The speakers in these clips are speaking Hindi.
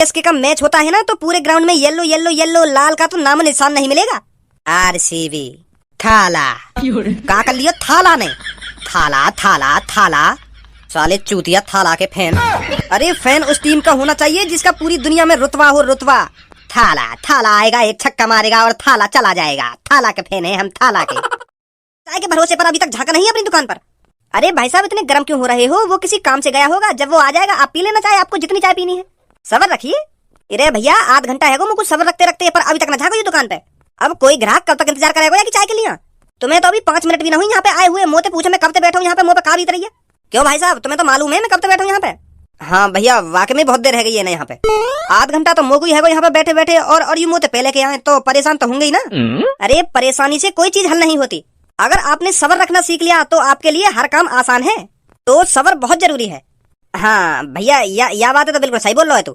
सीएसके का मैच होता है ना तो पूरे ग्राउंड में येलो येलो येलो, लाल का तो नाम निशान नहीं मिलेगा। आरसीबी थाला का कर लियो, थाला ने थाला थाला थाला, साले चूतिया थाला के फैन। अरे फैन उस टीम का होना चाहिए जिसका पूरी दुनिया में रुतबा हो, रुतबा। थाला थाला आएगा, एक छक्का मारेगा और थाला चला जाएगा। थाला के फैन है हम, थाला के। चाय के भरोसे पर अभी तक झांका नहीं है अपनी दुकान पर। अरे भाई साहब इतने गर्म क्यों हो रहे हो? वो किसी काम से गया होगा, जब वो आ जाएगा आप पी लेना चाहे, आपको जितनी चाय पीनी है। सबर रखिए। अरे भैया आध घंटा है मुझे सबर रखते रखते, पर अभी तक ना झांको ये दुकान पे। अब कोई ग्राहक कब तक इंतजार करेगा या कि चाय के लिए? तुम्हें तो अभी 5 मिनट भी ना हुई यहाँ पे आए हुए, मुझे पूछो मैं कब से बैठा हूँ यहाँ पे, मुँह पे का बीत रही है? क्यों भाई साहब तुम्हें तो मालूम है मैं कब से बैठा हूँ यहाँ पे? हाँ भैया वाकई में बहुत देर है गई है ना यहाँ पे। आध घंटा तो मोगू है यहाँ पे बैठे बैठे, और यू मुँह पहले के आए तो परेशान तो होंगे ही ना। अरे परेशानी से कोई चीज हल नहीं होती। अगर आपने सबर रखना सीख लिया तो आपके लिए हर काम आसान है, तो सबर बहुत जरूरी है। हाँ भैया या बात है तो बिल्कुल सही बोल रहा है तू,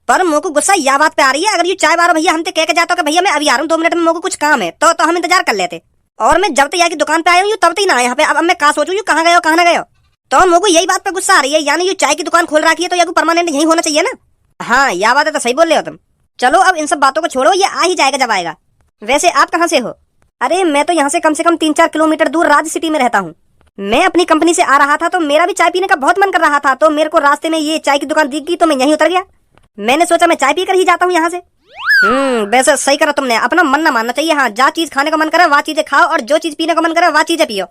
पर मोको गुस्सा या बात पे आ रही है। अगर ये चाय बार भैया हमसे कह के जाता कि भैया मैं अभी आ रहा हूँ 2 मिनट में, मोको कुछ काम है, तो हम इंतजार कर लेते। और मैं जब तक यहाँ की दुकान पे आया हूँ तब तक ना यहाँ पे। अब मैं कहा सोचू कहाँ गए कहाँ ना गए, तो मोको यही बात पे गुस्सा आ रही है। यानी ये चाय की दुकान खोल रखी है तो ये परमानेंट यही होना चाहिए ना। हाँ या बात है तो सही बोल रहे हो तुम। चलो अब इन सब बातों को छोड़ो, ये आ ही जाएगा जब आएगा। वैसे आप कहाँ से हो? अरे मैं तो यहाँ से कम 3-4 किलोमीटर दूर राज सिटी में रहता हूँ। मैं अपनी कंपनी से आ रहा था तो मेरा भी चाय पीने का बहुत मन कर रहा था, तो मेरे को रास्ते में ये चाय की दुकान दिख गई तो मैं यहीं उतर गया। मैंने सोचा मैं चाय पीकर ही जाता हूँ यहाँ से। वैसे सही करा तुमने, अपना मन ना मानना चाहिए। हाँ जा चीज खाने का मन करे वह चीजें खाओ, और जो चीज पीने का मन करे वह चीजें पियो।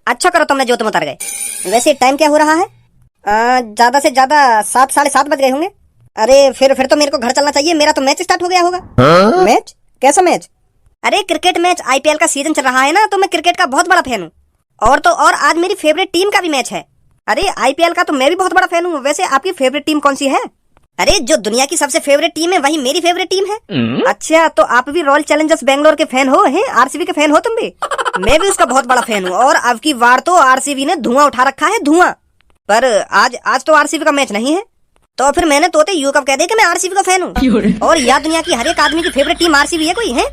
अच्छा करो तुमने जो तुम उतर गए। वैसे टाइम क्या हो रहा है? ज्यादा से ज्यादा 7 साढ़े 7 बज गए होंगे। अरे फिर तो मेरे को घर चलना चाहिए, मेरा तो मैच स्टार्ट हो गया होगा। मैच? कैसा मैच? अरे क्रिकेट मैच, आईपीएल का सीजन चल रहा है ना, तो मैं क्रिकेट का बहुत बड़ा फैन हूँ। और तो और आज मेरी फेवरेट टीम का भी मैच है। अरे आईपीएल का तो मैं भी बहुत बड़ा फैन हूँ। वैसे आपकी फेवरेट टीम कौन सी है? अरे जो दुनिया की सबसे फेवरेट टीम है वही मेरी फेवरेट टीम है। अच्छा तो आप भी रॉयल चैलेंजर्स बैंगलोर के फैन हो? हैं आरसीबी के फैन हो तुम भी? मैं भी उसका बहुत बड़ा फैन हूँ, और अब की बार तो आरसीबी ने धुआं उठा रखा है, धुआं। पर आज तो आरसीबी का मैच नहीं है, तो फिर मैंने तोते यूं कब कह दिया कि मैं आरसीबी का फैन हूँ। और यह दुनिया की हर एक आदमी की फेवरेट टीम आरसीबी है कोई है?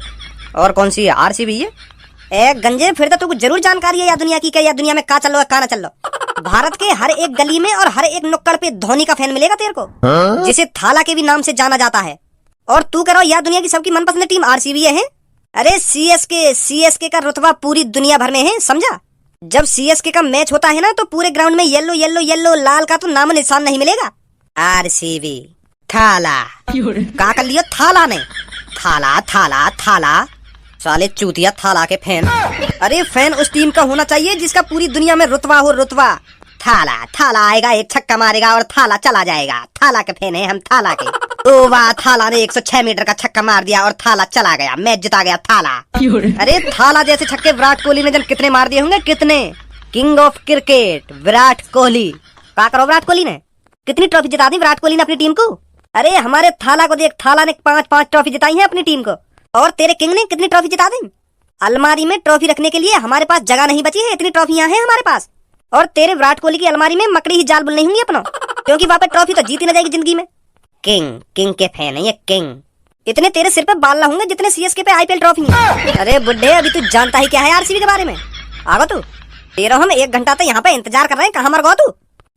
और कौन सी आरसीबी है? ए गंजे फिर तो तुमको जरूर जानकारी है या दुनिया की, क्या या दुनिया में का चल रहा का ना चल रहा। भारत के हर एक गली में और हर एक नुक्कड़ पे धोनी का फैन मिलेगा तेरे को, जिसे थाला के भी नाम से जाना जाता है। और तू करो या दुनिया की सबकी मनपसंद टीम आरसीबी है? अरे सीएसके का रुतबा पूरी दुनिया भर में है, समझा? जब सीएसके का मैच होता है ना तो पूरे ग्राउंड में येलो येलो येलो, लाल का तो नाम निशान नहीं मिलेगा। आरसीबी थाला का कर लियो, थाला ने थाला थाला थाला, साले चूतिया थाला के फैन। अरे फैन उस टीम का होना चाहिए जिसका पूरी दुनिया में रुतबा हो, रुतबा। थाला थाला आएगा, एक छक्का मारेगा और थाला चला जाएगा। थाला के फैन है हम, थाला के। ओ वाह, थाला ने 106 मीटर का छक्का मार दिया और थाला चला गया, मैच जिता गया थाला। अरे थाला जैसे छक्के विराट कोहली ने जन कितने मार दिए होंगे, कितने। King of cricket Virat Kohli. क्या करो विराट कोहली ने कितनी ट्रॉफी जिता दी विराट कोहली ने अपनी टीम को। अरे हमारे थाला को देख, थाला ने 5 ट्रॉफी जिताई है अपनी टीम को। और तेरे किंग ने कितनी ट्रॉफी जिता दी। अलमारी में ट्रॉफी रखने के लिए हमारे पास जगह नहीं बची है, इतनी ट्रॉफियां हैं हमारे पास। और तेरे विराट कोहली की अलमारी में मकड़ी ही जाल बुल नहीं होंगी अपना, क्योंकि वहां पे ट्रॉफी तो जीती न जाएगी जिंदगी में। किंग के फैन है ये, किंग। इतने तेरे सिर पे बाल होंगे जितने सीएसके पे आईपीएल ट्रॉफी है। अरे बुड्ढे अभी तू जानता ही क्या है आरसीबी के बारे में। आगो तू, तेरा हम 1 घंटा तो यहाँ पे इंतजार कर रहे हैं, कहाँ मर गो तू।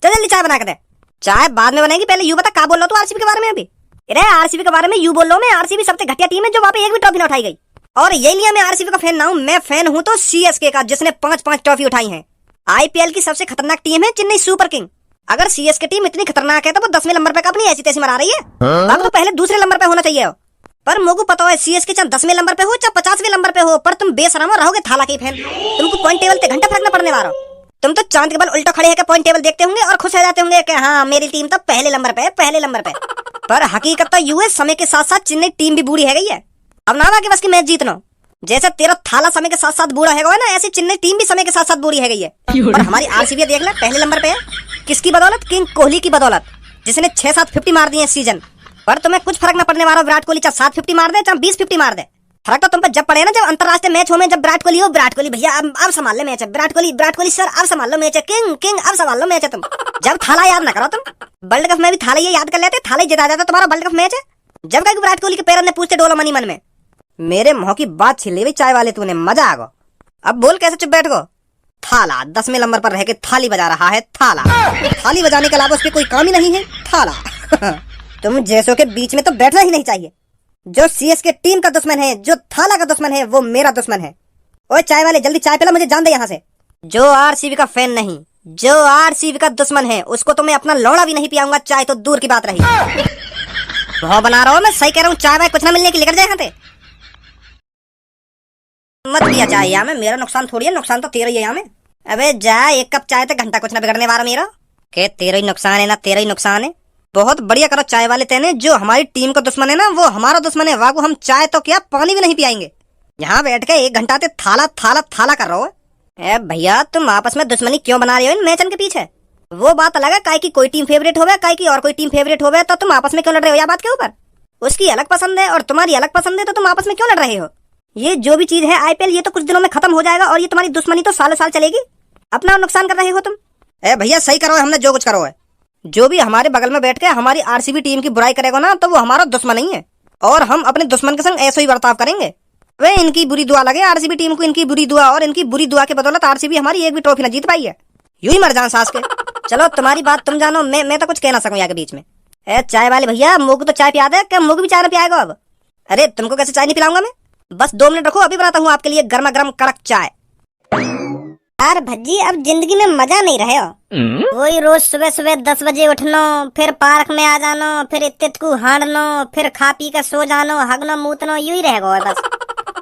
चल जल्दी चाय बना के दे। चाय बाद में बनाएगी, पहले यू बता क्या बोल रहा तू आरसीबी के बारे में अभी। अरे आरसीबी के बारे में यू बोल रहा हूँ मैं, आरसीबी सबसे घटिया टीम है जो वहाँ पे एक भी ट्रॉफी न उठाई गई। और यही लिया मैं आरसीबी का फैन ना हूँ, मैं फैन हूँ तो सीएसके का, जिसने 5 ट्रॉफी उठाई है। आईपीएल की सबसे खतरनाक टीम है चेन्नई सुपर किंग। अगर सीएसके टीम इतनी खतरनाक है तो वो 10वें नंबर पे अपनी ऐसी तैसी मरा रही है। अब तो पहले दूसरे नंबर पे होना चाहिए। पर मुझको पता है सीएसके चाहे 10वें नंबर पे हो चाहे 50वें नंबर पे हो, पर तुम बेशरम रहोगे थाला के फैन। तुमको पॉइंट टेबल से घंटा फर्क न पड़ने वाला। तुम तो चांद के बल उल्टा खड़े होकर पॉइंट टेबल देखते होंगे और खुश हो जाते होंगे कि हाँ मेरी टीम तो पहले नंबर पे है, पहले नंबर पे। पर हकीकत तो यूएस समय के साथ साथ चेन्नई टीम भी बूढ़ी है गई है। अब ना के बस की मैच जीतना। जैसे तेरा थाला समय के साथ साथ बूढ़ा है ना, ऐसी चेन्नई टीम भी समय के साथ साथ बूढ़ी है गई है। और हमारी आरसीबी देख ले पहले नंबर पे है, किसकी बदौलत? किंग कोहली की बदौलत, जिसने 6-7 50 मार दिए इस सीजन। पर तुम्हें कुछ फर्क न पड़ने वाला, विराट कोहली चाहे 7 50 मार दे चाहे 20 50 मार दे। फर्क तो तुम पर जब पड़े ना, जब अंतरराष्ट्रीय मैच हो में, जब विराट कोहली हो, विराट कोहली भैया अब संभाल ले मैच है, विराट कोहली सर अब संभाल लो मैच है, किंग अब संभाल लो मैच है। तुम जब थाला याद ना करो, तुम वर्ल्ड कप में भी थाला ये याद कर लेते, थाला जिता जाता तुम्हारा वर्ल्ड कप मैच है। जब कहीं विराट कोहली के पैरों ने पूछते डोलो मनी मन में। मेरे मुंह की बात छिल ली चाय वाले, तूने मजा आ गो। अब बोल कैसे चुप बैठ गो। थाला 10वें नंबर पर रह के थाली बजा रहा है, थाला। थाली बजाने के अलावा उसके कोई काम ही नहीं है, थाला। तुम जैसों के बीच में तो बैठना ही नहीं चाहिए। जो सीएसके टीम का दुश्मन है, जो थाला का दुश्मन है, वो मेरा दुश्मन है। ओए चाय वाले, जल्दी चाय पिला, मुझे जान दे यहाँ से। जो आरसीबी का फैन नहीं, जो आरसीबी का दुश्मन है, उसको तो मैं अपना लौड़ा भी नहीं पियाऊंगा, चाय तो दूर की बात रही। बहुत बना रहा हूँ मैं, सही कह रहा हूँ। चाय वाय कुछ ना मिलने की लेकर जाए यहाँ पे। मत पिया चाय यहाँ में, मेरा नुकसान थोड़ी है, नुकसान तो तेरा ही है यहाँ में। अबे जा, एक कप चाय तो घंटा कुछ ना बिगड़ने वाला मेरा। के तेरा ही नुकसान है ना, तेरा ही नुकसान है। बहुत बढ़िया करो चाय वाले तेने, जो हमारी टीम का दुश्मन है ना, वो हमारा दुश्मन है। वागू हम चाय तो क्या, पानी भी नहीं पियाएंगे। यहाँ बैठ के 1 घंटा से थाला थाला थाला कर रहे हो। ए भैया, तुम आपस में दुश्मनी क्यों बना रहे हो इन मैचन के पीछे? वो बात अलग है, काय की कोई टीम फेवरेट होवे, काय की और कोई टीम फेवरेट होवे, तो तुम आपस में क्यों लड़ रहे हो या बात के ऊपर? उसकी अलग पसंद है और तुम्हारी अलग पसंद है, तो तुम आपस में क्यों लड़ रहे हो? ये जो भी चीज है आईपीएल, ये तो कुछ दिनों में खत्म हो जाएगा, और ये तुम्हारी दुश्मनी तो सालों साल चलेगी। अपना नुकसान कर रहे हो तुम। ए भैया सही करो, हमने जो कुछ करो है। जो भी हमारे बगल में बैठ के हमारी आरसीबी टीम की बुराई करेगा ना, तो वो हमारा दुश्मन नहीं है, और हम अपने दुश्मन के संग ऐसा ही बर्ताव करेंगे। वे इनकी बुरी दुआ लगे आरसीबी टीम को, इनकी बुरी दुआ, और इनकी बुरी दुआ के बदौलत आरसीबी हमारी एक भी ट्रॉफी ना जीत पाई है। यूं ही मर जान सास के। चलो तुम्हारी बात तुम जानो, मैं तो कुछ कह ना सकूं यहाँ के बीच में। ए चाय वाले भैया, मुझको तो चाय पिया दे। क्या मुझको भी चाय ना पियाएगा अब? अरे तुमको कैसे चाय नहीं पिलाऊंगा मैं? बस 2 मिनट रखो, अभी बनाता हूँ आपके लिए गर्मा गर्म कड़क चाय। यार भज्जी, अब जिंदगी में मजा नहीं रहे हो। वही रोज सुबह सुबह 10 बजे उठनो, फिर पार्क में आ जानो, फिर इत्तित को हांडनो, फिर खा पी कर सो जानो, हगनो मूतनो, यूं ही रहेगा बस।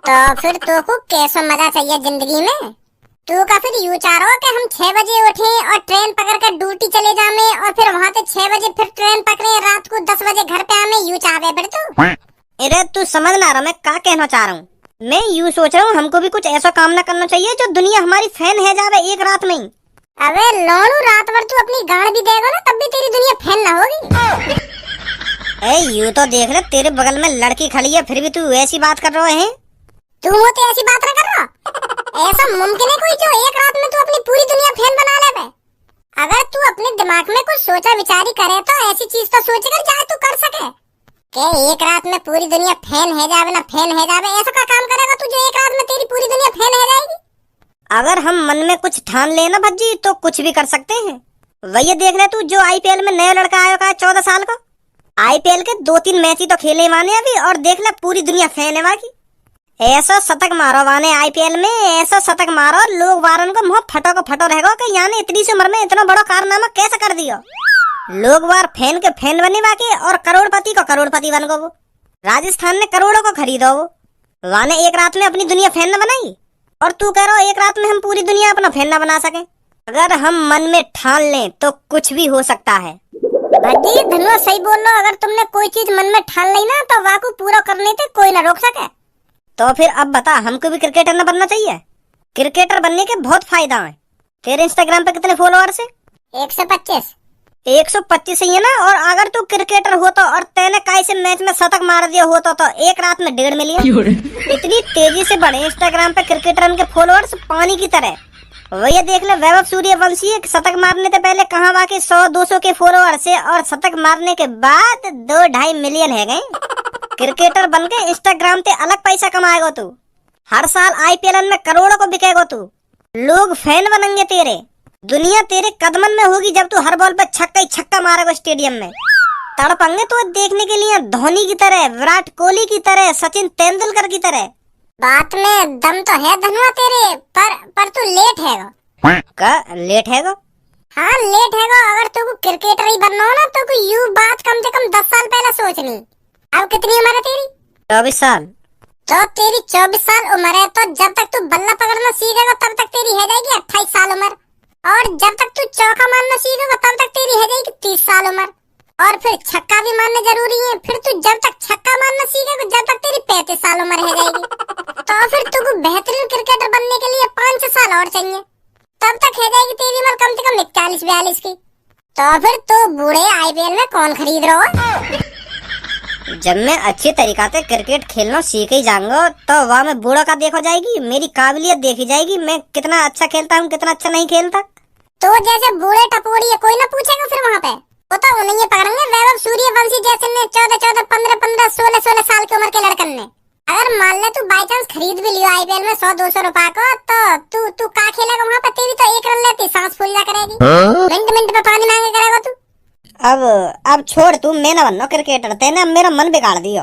तो फिर तो को कैसा मजा चाहिए जिंदगी में? तू का फिर यूं चाह रहा हो कि हम 6 बजे उठे और ट्रेन पकड़ कर ड्यूटी चले जामे, और फिर वहाँ से 6 बजे फिर ट्रेन पकड़े, रात को 10 बजे घर पे आमे, यूं चाहे फिर तू? अरे तू समझ ना रहा मैं क्या कहना चाह रहा हूँ। मैं यूं सोच रहा हूँ, हमको भी कुछ ऐसा काम ना करना चाहिए जो दुनिया हमारी फैन है जावे एक रात में ही। अबे लोनू, रात भर तू अपनी गाड़ भी देगा ना, तब भी तेरी दुनिया फैन ना होगी। ए यूं तो देख ले, तेरे बगल में लड़की खड़ी है, फिर भी तू ऐसी बात कर रहे हैं। तू हो तो ऐसी बात ना कर रहा। ऐसा मुमकिन है कोई जो एक रात में तू अपनी पूरी दुनिया फैन बना ले बे? अगर तू अपने दिमाग में कुछ सोचा विचारी करे, तो ऐसी चीज तो सोच कर जाए तू कर सके कि एक रात में पूरी दुनिया फैन है जावे ना, फैन है जावे। ऐसा का काम करेगा तू जो एक रात में तेरी पूरी दुनिया फैन है जाएगी? अगर हम मन में कुछ ठान लेना भज्जी, तो कुछ भी कर सकते हैं। वही देख ले तू, जो आईपीएल में नया लड़का आया का 14 साल का, आईपीएल के 2-3 मैच ही तो खेले माने अभी, और देख ले पूरी दुनिया फैन है वहाँ की। ऐसा शतक मारो वाने आईपीएल में, ऐसा शतक मारो, लोग वारन को मुंह फटो को फटो रहेगा कि यानी इतनी सी उम्र में इतना बड़ा कारनामा कैसे कर दिया। लोग वार फैन के फैन बने बाकी, और करोड़पति को करोड़पति बन गो। वो राजस्थान ने करोड़ों को खरीदो, वो वाने एक रात में अपनी दुनिया फैन न बनाई, और तू कह रहा एक रात में हम पूरी दुनिया अपना फैन न बना सके। अगर हम मन में ठान लें तो कुछ भी हो सकता है। भज्जी धनुआ सही बोल लो, अगर तुमने कोई चीज मन में ठान ली ना, तो वाकू पूरा करने से कोई ना रोक सके। तो फिर अब बता, हमको भी क्रिकेटर न बनना चाहिए? क्रिकेटर बनने के बहुत फायदा है। तेरे इंस्टाग्राम पे कितने फॉलोअर्स है? 125। 125 ही है ना। और अगर तू क्रिकेटर हो तो, और तेने कैसे मैच में शतक मार दिया हो तो एक रात में 1.5 मिलियन। इतनी तेजी से बढ़े इंस्टाग्राम पे क्रिकेटर के फॉलोअर्स पानी की तरह। वही देख ले, वैभव सूर्यवंशी शतक मारने से पहले कहाँ बाकी 100-200 के फॉलोअर से, और शतक मारने के बाद 2-2.5 मिलियन है गए। क्रिकेटर बन के इंस्टाग्राम पे अलग पैसा कमाएगा तू। हर साल आईपीएल में करोड़ों को बिकेगा तू। लोग फैन बनेंगे तेरे, दुनिया तेरे कदमन में होगी जब तू हर बॉल पे छक्का ही छक्का मारेगा स्टेडियम में। तड़पेंगे तो देखने के लिए धोनी की तरह, विराट कोहली की तरह, सचिन तेंदुलकर की तरह। बात में दम तो है धनुआ तेरे, पर तू लेट हैगा। का लेट हैगा? हाँ लेट हैगा। अगर तू क्रिकेटर ही बनना हो ना, तो यू बात कम से कम 10 साल पहले सोचनी। अब कितनी उम्र है तेरी? 24 साल। तो तेरी 24 साल उम्र है, तो जब तक तू बल्ला पकड़ना सीखेगा तब तक तेरी है जाएगी 28 साल उम्र, और जब तक तू चौका मारना सीखेगा तब तक तेरी है जाएगी 30 साल उम्र, और फिर छक्का भी मारना जरूरी है। फिर तू जब तक छक्का मारना सीखेगा जब तक तेरी 35 साल उम्र है जाएगी। तो फिर तुझको बेहतरीन क्रिकेटर बनने के लिए 5 साल और चाहिए, तब तक है जाएगी तेरी उम्र कम से कम 41-42 की। तो फिर तो बूढ़े आईपीएल में कौन खरीद रहा हो? जब मैं अच्छी तरीका से क्रिकेट खेलना सीख ही जाऊंगा, तो वहाँ में बूढ़ा का देखो जाएगी, मेरी काबिलियत देखी जाएगी, मैं कितना अच्छा खेलता हूँ, कितना अच्छा नहीं खेलता। तो जैसे बूढ़े टपोरी है, कोई ना पूछेगा फिर वहाँ पे, वो तो उन्हें ये पकड़ेंगे। वैभव सूर्यवंशी जैसे ने 14-14, 15-15, 16-16 साल की उम्र के लड़कन ने, अगर मान ले तू बाई चांस खरीद भी लियो आईपीएल में 100-200 रुपए को, तो तू का खेलेगा वहाँ पे? तेरी तो 1 रन लेती सांस फूल जा करेगी। मिनट मिनट पे पानी मांगे करेगा तू। अब छोड़ तू, मैं ना बनना क्रिकेटर, तेने अब मेरा मन बिगाड़ दियो।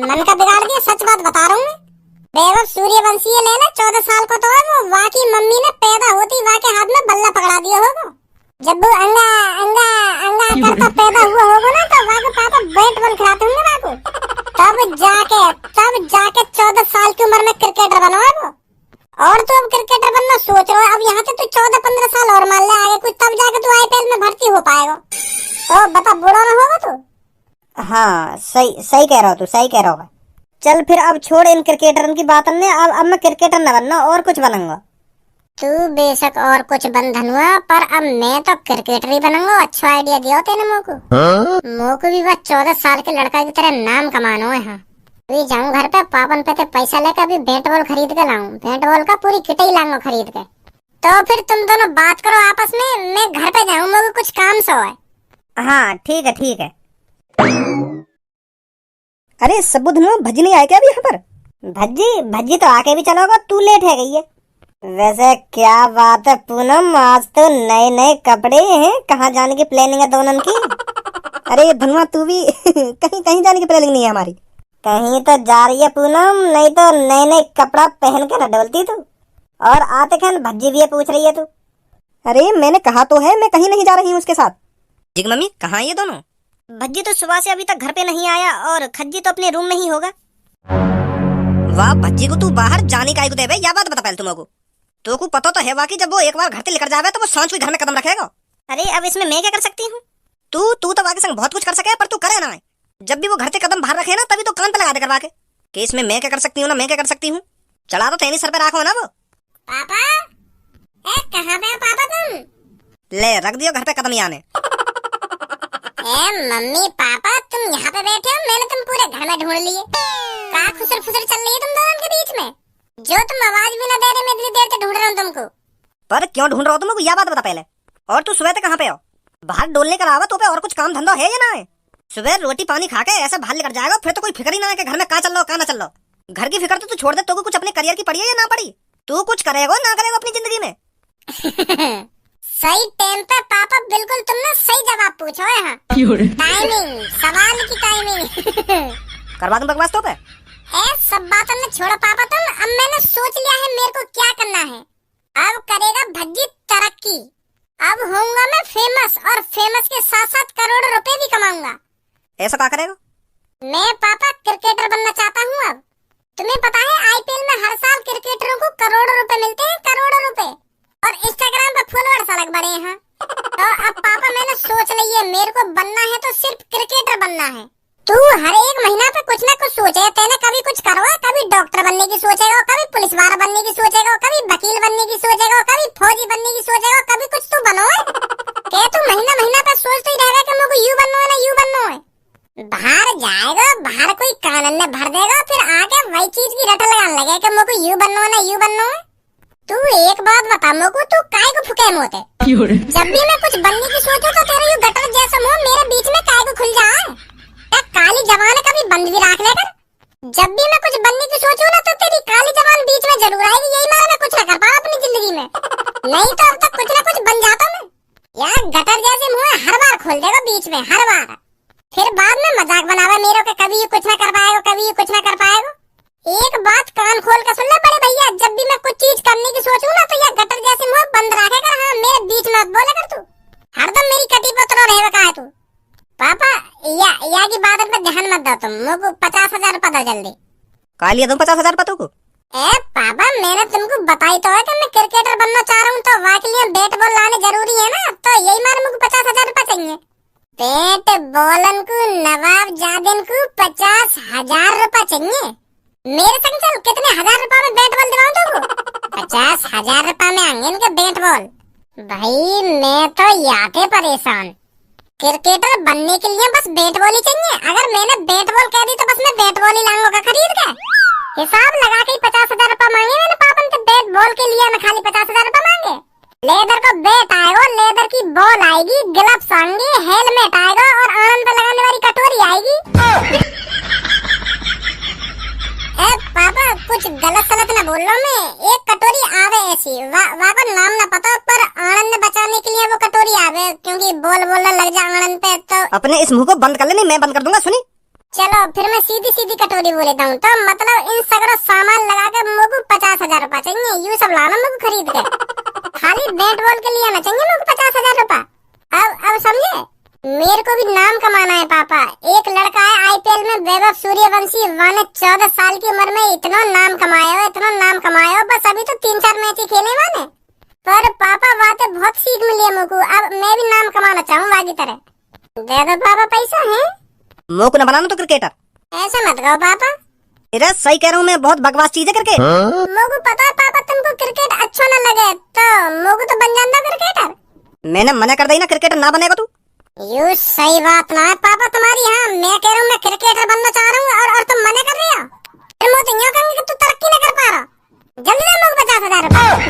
मन का बिगाड़ दिया, सच बात बता रहा हूँ मैं। वैभव सूर्यवंशी ले ले, 14 साल को तो है वो। वहाँ की मम्मी ने पैदा होती वहाँ के हाथ में बल्ला पकड़ा दिया होगा। जब वो अंगा अंगा अंगा करता पैदा हुआ होगा ना, तो वहाँ के पापा बैट बॉल खिलाते होंगे वहाँ को। तब जाके 14 साल की उम्र में क्रिकेटर बना है वो। और तो अब क्रिकेटर बनना सोच रहा है। अब यहाँ से तू 14-15 साल और मान ले आगे कुछ, तब जाके तू आईपीएल में भर्ती हो पाएगा। तो बता, बूढ़ा ना होगा तू? हाँ सही कह रहा हो तू, सही कह रहा हो। चल फिर अब छोड़ इन क्रिकेटरन की बात ने। अब मैं क्रिकेटर न बनना, और कुछ बनूंगा। तू बेशक और कुछ बन धनुआ, पर अब मैं तो क्रिकेटर ही बनूंगा। अच्छा आइडिया दिया तेने मोको भी बस 14 साल के लड़का की तरह नाम कमाना है। हाँ, अभी जाऊं घर पे, पापन पे ते पैसा लेकर अभी बैट बॉल खरीद के लाऊं। बैट बॉल का पूरी किट ही लाऊंगा खरीद के। तो फिर तुम दोनों बात करो आपस में, मैं घर पे जाऊं, मुझे कुछ काम सो है। हाँ ठीक है। अरे सबू धनुआ, भज्जी नहीं आया क्या अभी यहाँ पर? भज्जी तो आके भी चलोगा, तू लेट है गई है। वैसे क्या बात है पूनम, आज तो नए कपड़े हैं। कहाँ जाने की प्लानिंग है दोनों की? अरे धनुआ तू भी कहीं जाने की प्लानिंग नहीं है हमारी? कहीं तो जा रही है पूनम, नहीं तो नए कपड़ा पहन के न डोलती तू। और आते खान भज्जी भी पूछ रही है तू। अरे मैंने कहा तो है मैं कहीं नहीं जा रही हूँ उसके साथ। जिग मम्मी, कहाँ ये दोनों? भज्जी तो सुबह से अभी तक घर पे नहीं आया, और खज्जी तो अपने रूम में ही होगा। वाह, भज्जी को तू बाहर जाने का दे बे, या बात बता पहले तुमको। तो को पता तो है वाकई, जब वो एक बार घर से लेकर जावे तो वो सांझ को घर में कदम रखेगा। अरे अब इसमें मैं क्या कर सकती हूँ? तू तो वाकई संग बहुत कुछ कर सके, पर तू करे ना। जब भी वो घर से कदम बाहर रखे ना, तभी तो कान पे लगा दे करवा के कि इसमें मैं क्या कर सकती हूँ ना, मैं क्या कर सकती हूँ। चढ़ा तो तेरी सर पे रखो ना वो। पापा, कहाँ पे पापा तुम? ले रख दियो घर पे कदम आने। मम्मी पापा, तुम यहाँ पे बैठे हो, मैंने तुम पूरे घर में ढूंढ लिए। कहाँ खुसर फुसर चल रही है तुम दोनों के बीच में, जो तुम आवाज भी ना दे रहे, मैं इतनी देर से ढूंढ रहा हूँ तुमको। पर क्यों ढूंढ रहा हो तुमको, यह बात बता पहले। और तू सुबह तक कहाँ पे हो? बाहर डोलने का अलावा तो पे और कुछ काम धंधा है या ना है? सुबह रोटी पानी खा के ऐसे बाहर लेकर जाएगा, फिर तो कोई फिक्र ही ना है कि घर में कहाँ चल रहा हो कहाँ ना चल रहा हो। घर की फिक्र तो तू छोड़ दे, तो कुछ अपने करियर की पड़ी है या ना पड़ी? तू कुछ करेगा ना करेगा अपनी जिंदगी में? सही टाइम पे पापा, बिल्कुल तुमने सही जवाब पूछा है। हाँ, टाइमिंग, सवाल की टाइमिंग। करवा दूं बकवास तो पे? सब बातों में छोड़ो पापा तुम। अब मैंने सोच लिया है मेरे को क्या करना है। अब करेगा भज्जी तरक्की। अब होऊंगा मैं फेमस, और फेमस के साथ साथ करोड़ों रुपए भी कमाऊंगा। ऐसा क्या करेगा? मैं पापा क्रिकेटर बनना चाहता हूँ। अब तुम्हें पता है आईपीएल में हर साल क्रिकेटरों को करोड़ों रुपए मिलते हैं, करोड़ों रुपए। और इंस्टाग्राम पर फॉलोअर्स अलग बढ़े हैं। तो अब पापा मैंने सोच लिया, मेरे को बनना है तो सिर्फ क्रिकेटर बनना है। तू हर एक महीना पे कुछ ना कुछ सोचे, तेने कभी कुछ करवा, कभी डॉक्टर बनने की सोचेगा, कभी पुलिस वाला बनने की सोचेगा, कभी वकील बनने की सोचेगा, कभी फौजी बनने की सोचेगा, कभी कुछ तू बनो है। क्या तू महीना पे सोचते ही रहेगा कि मुझे यू बनना है ना यू बनना है? बाहर जाएगा, बाहर कोई कानन में भर देगा, फिर आके वही चीज की रट लगाने लगे कि मुझे यू बनना है ना यू बनना है। तू एक बात बता मुझको, तू काय को फुके मोते? जब भी मैं कुछ बनने की सोचूं तो तेरे यू गटर जैसा मुंह मेरे बीच में काय को खुल जाए। क्या काली जबान कभी बंद भी रख लेकर? जब भी मैं कुछ बनने की सोचूं ना, तो तेरी काली जबान बीच में जरूर आएगी। यही मारा मैं कुछ ना कर पाऊं अपनी जिंदगी में। नहीं तो अब तक कुछ ना कुछ बन जाता मैं। यार गटर जैसे मुंह हर बार खोल देगा बीच में, हर बार। फिर बाद में मजाक बनावा मेरे को, कभी ये कुछ ना कर पाएगा, कभी ये कुछ ना कर पाएगा। एक बात कान खोल कर सुन ले बड़े भैया, जब भी मैं कुछ चीज करने की सोचूं ना, तो ये गटर जैसे मुंह बंद रखे कर। हाँ, मेरे बीच में बोले कर तू। हरदम मेरी कटी पत्रो रहेगा का है तू। पापा या की बात पे ध्यान मत दो तुम। मुझको 50,000 रुपया दो जल्दी। का लिया तुम 50,000 रुपया तुमको? पापा मैंने तुमको बताई तो है कि मैं क्रिकेटर बनना चाह रहा हूँ, तो वहाँ के लिए बैट बॉल लाने जरूरी है ना। तो यही मार मुझको 50,000 रुपया चाहिए। बैट बॉलन को नवाब जादिन को 50,000 रुपया चाहिए। मेरे संग चल, कितने हजार रुपए में बैट बॉल दिलाऊं तुमको? 50,000 रुपए में आएंगे इनके बैट बॉल। भाई मैं तो याते परेशान। क्रिकेटर बनने के लिए बस बैट बॉल ही चाहिए। अगर मैंने बैट बॉल कह दी तो बस मैं बैट बॉल ही लाऊंगा खरीद के। हिसाब लगा के 50,000 रुपए मांगे मैंने पापन से बैट बॉल के लिए। मैं खाली 50,000 रुपए मांगे। लेदर का बैट आएगा, लेदर की बॉल आएगी, ग्लव्स आएंगे, हेलमेट आएगा, और आनंद पे लगाने वाली कटोरी आएगी। पापा कुछ गलत सलत ना बोल रहा मैं। एक कटोरी आवे ऐसी वा को नाम ना पता पर आनंद बचाने के लिए वो कटोरी आवे, क्योंकि बोल बोलने लग जा आनंद पे तो अपने इस मुंह को बंद कर ले, नहीं मैं बंद कर दूंगा। सुनी चलो फिर मैं सीधी सीधी कटोरी बोल देता हूँ। तो मतलब इन सगरो सामान लगा के मुझको 50,000 रुपया चाहिए, यूँ सब लाना मुझको खरीद के। खाली बैट बॉल के लिए आना चाहिए मुझको 50,000 रुपया। अब समझे, मेरे को भी नाम कमाना है पापा। एक लड़का है आईपीएल में वैभव सूर्यवंशी, वाने 14 साल की उम्र में इतना नाम कमाया हो, बस अभी तो 3-4 मैच ही खेले वाने। पर पापा बातें बहुत सीख मिली है मुझको, अब मैं भी नाम कमाना चाहूँ की तरह। दे दो पापा पैसा है। मुंह को न बनाना तो क्रिकेटर। ऐसा मत कहो पापा। इधर सही कह रहा हूँ मैं, बहुत बकवास चीज है क्रिकेट। मुझको पता है पापा तुमको क्रिकेट अच्छा न लगे, तो मुझको तो बन जाना क्रिकेटर। मैंने मना कर दी ना, क्रिकेटर ना बनेगा तू। यू सही बात ना है पापा तुम्हारी। हाँ मैं कह रहा हूँ मैं क्रिकेटर बनना चाह रहा हूँ और तुम मना कर रहे हो। फिर मैं तो यूँ कहूँगी कि तू तरक्की न कर पा रहा। जल्दी दे मुझको 50,000 रुपए।